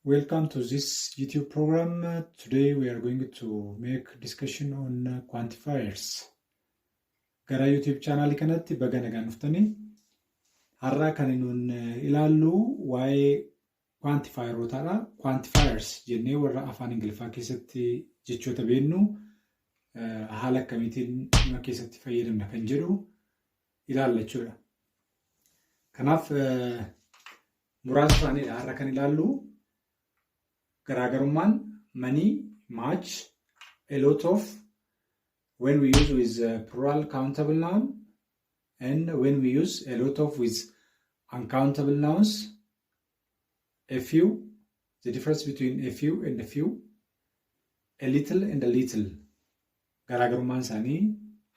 Welcome to this YouTube program. Today we are going to make discussion on quantifiers. Gara YouTube channel kanatti baga nagaan dhuftanii har'a kan nun ilaallu waa'ee quantifierootaadha. Quantifiers jennee warra afaan Ingiliffaa keessatti jechoota beennu haala akkamiitiin dhimma keessatti fayyadamna kan jedhu ilaalla jechuudha. Kanaaf muraasa isaaniidha har'a kan ilaallu. Garaagarummaan money, much, a lot of, when we use with plural countable noun, and when we use a lot of with uncountable nouns, a few, the difference between a few and a few, a little and a little. Garaagarummaan isaanii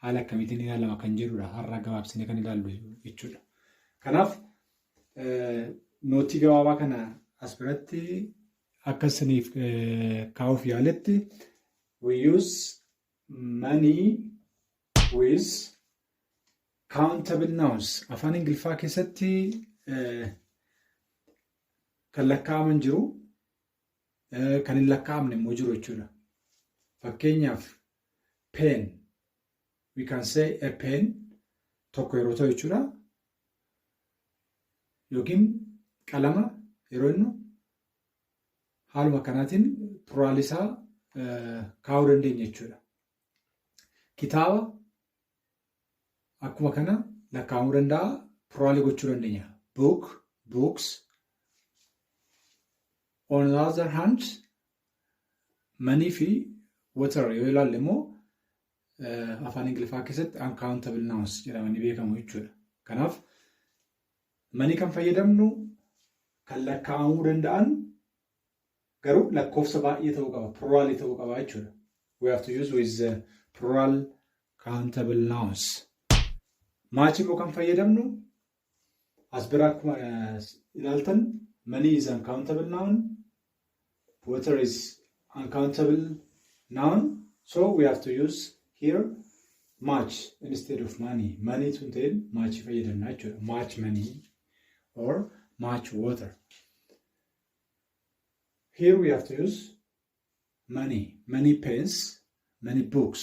haala akkamiitiin ilaalama kan jedhudha. Har'a gabaabsinee kan ilaallu jechuudha. Kanaaf nootii gabaabaa kana as biratti akkasaniif kaa'uuf yaaletti we use money with countable nouns. Afaan Ingiliffaa keessatti kan lakkaa'aman jiru kan hin lakkaa'amne immoo jiru jechuudha. Fakkeenyaaf pen, we can say a pen tokko yeroo ta'u jechuudha. Yookiin qalama yeroo innu haaluma kanaatiin plural isaa kaa'uu dandeenya jechuudha. Kitaaba akkuma kana lakkaa'amuu danda'a, plural gochuu dandeenya. Book, books. On the other hand, money fi water yoo ilaalle immoo afaan Ingiliffaa keessatti uncountable nouns jedhamanii beekamu jechuudha. Kanaaf money kan fayyadamnu kan lakkaa'amuu danda'an garuu lakkoofsa baay'ee ta'uu qaba, plural ta'uu qaba jechuudha. We have to use with plural countable nouns. Much immoo kan fayyadamnu as bira akkuma ilaaltan money is uncountable noun, water is uncountable noun, so we have to use here much instead of money. Money tun ta'in much fayyadamna jechuudha. Much money or much water. Here we have to use money, many pens, many books.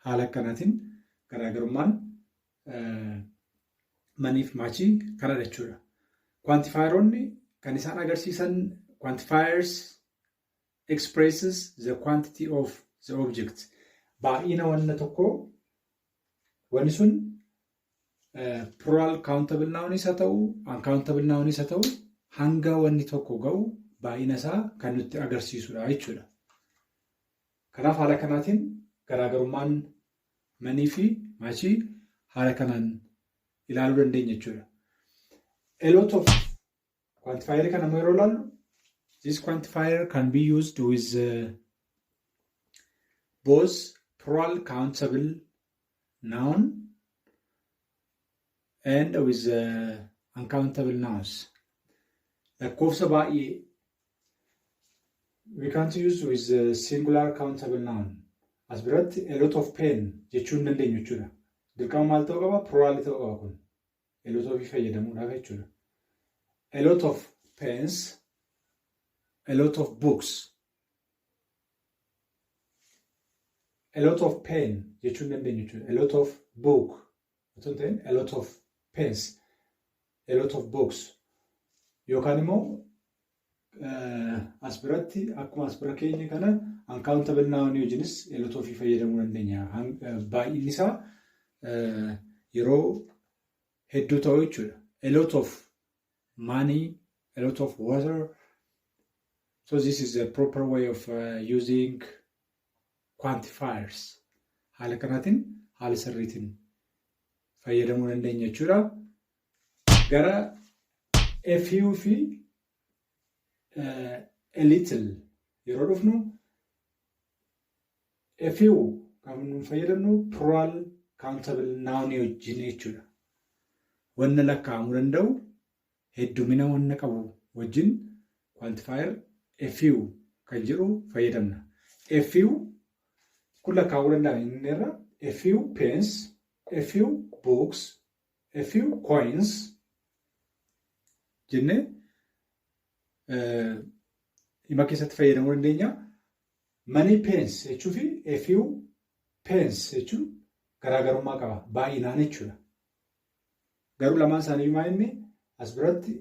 Haala kanaatiin garaagarummaan money fi much kana jechuudha. Quantifieroonni kan isaan agarsiisan quantifiers expresses the quantity of the object. Baay'ina wanna tokko wanni sun plural countable noun isa ta'u, uncountable noun isa ta'u hanga wanni tokko ga'u baay'ina isaa kan nutti agarsiisudha jechuudha. Kanaaf haala kanaatiin garaagarummaan money fi much haala kanaan ilaaluu dandeenya jechuudha. A lot of quantifier kana yeroo ilaallu, this quantifier can be used with both plural countable noun and with uncountable nouns. Lakkoofsa baay'ee we can't use with singular countable noun. As biratti a lot of pen jechuu hin dandeenyu jechuudha. Dirqama maal ta'uu qaba? Plural ta'uu qaba kun. A lot of fayyadamuudhaaf jechuudha. A lot of pens, a lot of books. A lot of pen jechuu hin dandeenyu jechuudha. A lot of book. A lot of pens, a lot of books. Yookaan immoo as biratti akkuma as bira keenya kana uncountable noun wajjinis a lot of fayyadamuu dandeenya. Baay'inni isaa yeroo hedduu ta'u jechuudha. A lot of money, a lot of water. So this is a proper way of using quantifiers. Haala kanaatiin haala sirriitiin fayyadamuu dandeenya jechuudha. Gara a few fi a little yeroo dhufnu a few kan fayyadamnu plural countable noun wajjin jechuudha. Wanna lakkaa'amuu danda'u heddumina wanna qabu wajjin quantifier a few kan jedhu fayyadamna. A few kun lakkaa'uu danda'a inni irra a few pens, a few books, a few coins jenne hima keessatti fayyadamuu dandeenya. Many pence jechuu fi a few pence jechuun garaagarummaa qaba. Baay'inaan jechuudha. Garuu lamaan isaanii maa inni as biratti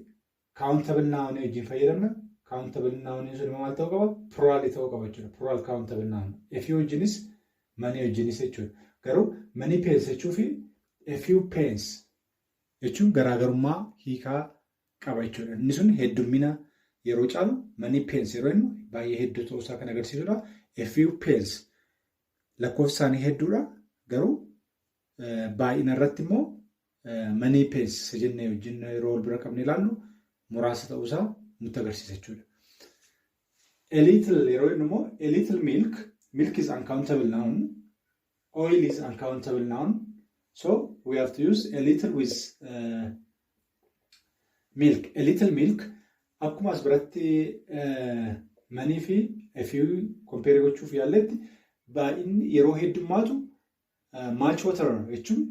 countable noun wajjin fayyadamna. Countable noun sun maal ta'uu qaba? Plural ta'uu qaba jechuudha. Plural countable noun. A few wajjinis many wajjinis jechuudha. Garuu many pence jechuu fi a few pence jechuun garaagarummaa hiikaa qaba jechuudha. Inni sun heddummina yeroo caalu many pence yeroo inni baay'ee hedduu ta'uu isaa kan agarsiisudha. A few pence lakkoofsi isaanii hedduudha. Garuu baay'ina irratti immoo many pence jennee wajjin yeroo wal bira qabne ilaallu muraasa ta'uu isaa nutti agarsiisa jechuudha. A little yeroo inni immoo a little milk is uncountable noun. Oil is uncountable noun. So we have to use a little with milk. A little milk akkuma as biratti many fi a few compare gochuuf yaalletti baay'inni yeroo heddummaatu much water jechuun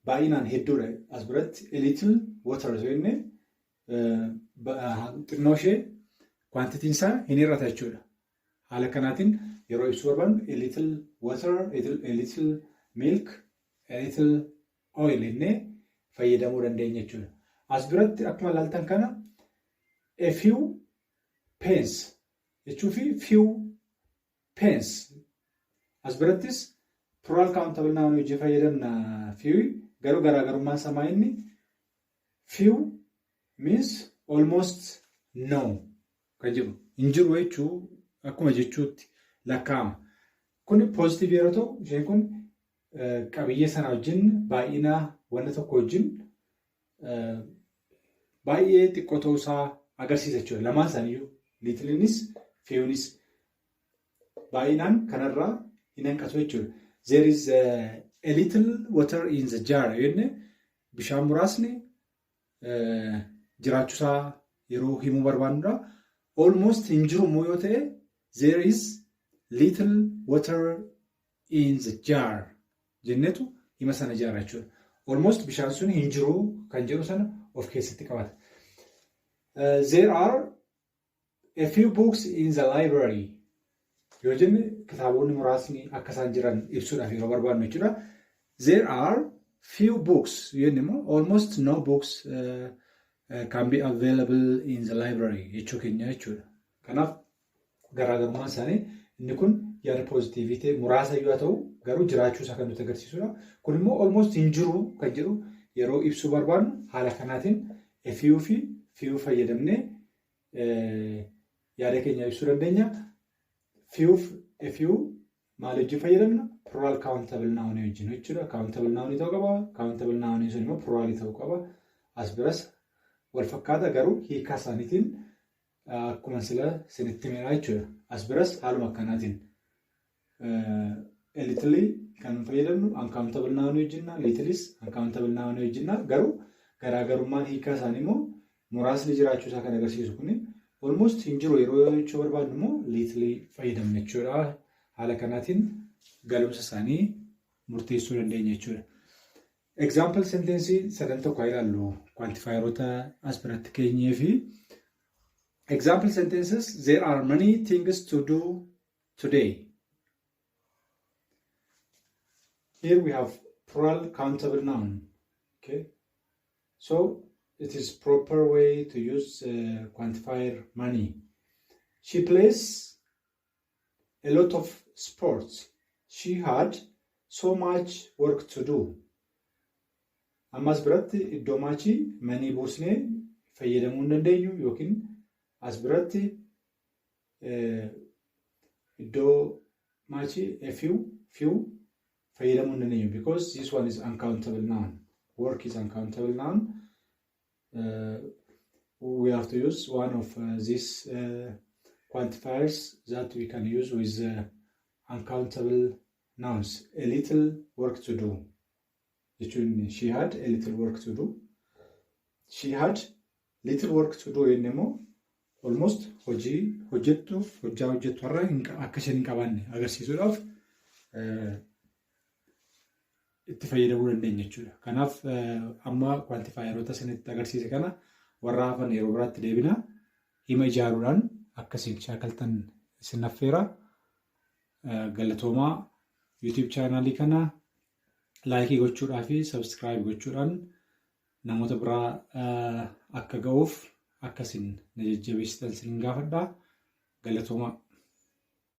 baay'inaan hedduudha. As biratti a little water jenne xinnoo ishee quantity isaa hin hir'ata jechuudha. Haala kanaatiin yeroo ibsuu barbaannu a little water, a little milk, a little oil jennee fayyadamuu dandeenya jechuudha. As biratti akkuma ilaaltan kana a few pence jechuu fi few pence as birattis plural countable noun wajjin fayyadamna. Few garuu garaagarummaan isaa inni few means almost no kan jedhu hin jiru jechuu akkuma jechuutti lakkaa'ama. Kun positive yeroo ta'u isheen kun qabiyyee sana wajjin baay'ina wanta tokko wajjin baay'ee xiqqoo ta'uu isaa agarsiisa jechuudha. Lamaan isaaniiyyuu liitiliinis fewuunis baay'inaan kanarraa hin hanqatu jechuudha. There is a little water in the jar jenne bishaan muraasni jiraachuusaa yeroo himuu barbaannudha. Almost hin jiru immoo yoo ta'e there is little water in the jar jennetu hima sana jaara jechuudha. Almost bishaan sun hin jiru kan jedhu sana of keessatti qabata. There are a few books in the library. Yoo jenne kitaabonni muraasni akka isaan jiran ibsuudhaaf yeroo barbaannu jechuudha. There are few books jenne immoo almost no books can be available in the library jechuu keenya jechuudha. Kanaaf garaagarummaan isaanii inni kun yaada poozitiivii ta'e muraasa yoo ta'u garuu jiraachuu isaa kan nuti agarsiisudha. Kun immoo almost hin jiru kan jedhu yeroo ibsuu barbaannu haala kanaatiin a few fi few fayyadamnee yaada keenya ibsuu dandeenya. A few maal wajjin fayyadamna? Plural countable noun wajjin jechuudha. Countable noun ta'uu qaba. Countable noun sun immoo plural ta'uu qaba. As biras wal fakkaata garuu hiikaa isaaniitiin akkuma sila sinitti miidhaa jechuudha. As biras haaluma akkanaatiin a little kan fayyadamnu uncountable noun wajjinna, littleis uncountable noun wajjinna. Garuu garaagarummaan hiikaa isaanii immoo muraasni jiraachuu isaa kan agarsiisu kuni almost hin jiru yeroo jechuu barbaadnu immoo little fayyadamna jechuudha. Haala kanaatiin galumsa isaanii murteessuu dandeenya jechuudha. Example sentence sadan tokko ilaallu quantifierota as biratti keenyee fi example sentences. There are many things to do today. Here we have plural countable noun. Okay, so it is proper way to use quantifier money. She plays a lot of sports. She had so much work to do. Ammas biratti iddoo maachii manii buusnee fayyadamuu hin dandeenyu yookiin as biratti iddoo maachii a few fayyadamuu hin dandeenyu because this one is uncountable noun. Work is uncountable noun. We have to use one of these quantifiers that we can use with uncountable nouns. A little work to do. She had a little work to do. She had little work to do innemo almost hojii hojjettu irra akka isheen hin qabaanne agarsiisuudhaaf itti fayyadamuu dandeenya jechuudha. Kanaaf amma quantifierota isinitti agarsiise kana warra hafan yeroo biraatti deebina. hima ijaaruudhaan akkasiin shaakaltan isin affeera. Galatoomaa YouTube chaanaalii kana laayikii gochuudhaa fi sabskiraayib gochuudhaan namoota biraa akka ga'uuf akkasiin na jajjabeessitan isin gaafadha. Galatoomaa.